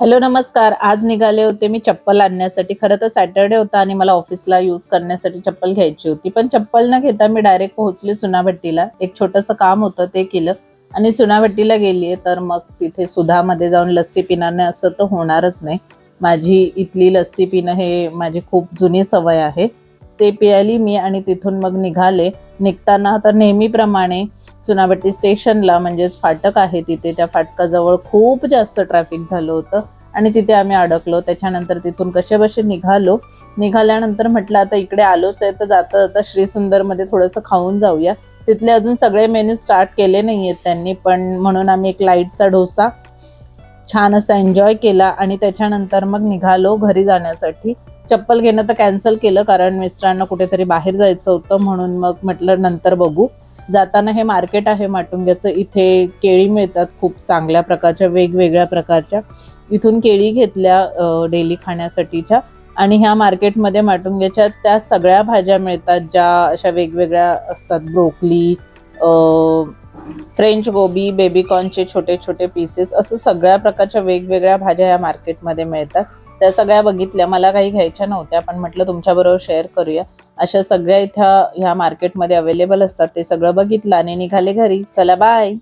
Hello नमस्कार. आज निघाले होते मी चप्पल आणण्यासाठी. खरं तर सॅटरडे होता आणि मला ऑफिसला यूज करण्यासाठी चप्पल घ्यायची होती. पण चप्पल न घेता मी डायरेक्ट पोहोचले चुनाभट्टीला. एक छोटंसं काम होतं ते केलं आणि चुनाभट्टीला गेलीये. तर मग तिथे सुधामध्ये जाऊन लस्सी पिण्याने असं तर होणारच नाही. माझी इथली लस्सी पिणं हे माझी खूप जुनी सवय आहे. ते प्यायली मी आणि तिथून मग निघाले. निघताना तर नेहमीप्रमाणे चुनाभट्टी स्टेशनला म्हणजेच फाटक आहे तिथे, त्या फाटकाजवळ खूप जास्त ट्रॅफिक झालं होतं आणि तिथे आम्ही अडकलो. त्याच्यानंतर तिथून कसेबसे निघाल्यानंतर म्हटलं आता इकडे आलोच आहे तर जाता जाता श्रीसुंदरमध्ये थोडंसं खाऊन जाऊया. तिथले अजून सगळे मेन्यू स्टार्ट केले नाहीयेत त्यांनी, पण म्हणून आम्ही एक लाईटचा डोसा छान असा एन्जॉय केला आणि त्याच्यानंतर मग निघालो घरी जाण्यासाठी. चप्पल घेणं तर कॅन्सल केलं कारण मिस्टरांना कुठेतरी बाहेर जायचं होतं, म्हणून मग म्हटलं नंतर बघू. जाताना हे मार्केट आहे माटुंग्याचं, इथे केळी मिळतात खूप चांगल्या प्रकारच्या, वेगवेगळ्या प्रकारच्या. इथून केळी घेतल्या डेली खाण्यासाठीच्या. आणि ह्या मार्केटमध्ये माटुंग्याच्या त्या सगळ्या भाज्या मिळतात ज्या अशा वेगवेगळ्या असतात. ब्रोकली, फ्रेंच गोबी, बेबीकॉर्नचे छोटे छोटे पीसेस, असं सगळ्या प्रकारच्या वेगवेगळ्या भाज्या या मार्केटमध्ये मिळतात. त्या सगळ्या बघितल्या. मला काही घ्यायच्या नव्हत्या पण म्हटलं तुमच्याबरोबर शेअर करूया. अशा सगळ्या इथं ह्या मार्केटमध्ये अवेलेबल असतात. ते सगळं बघितलं आणि निघाले घरी. चला बाय.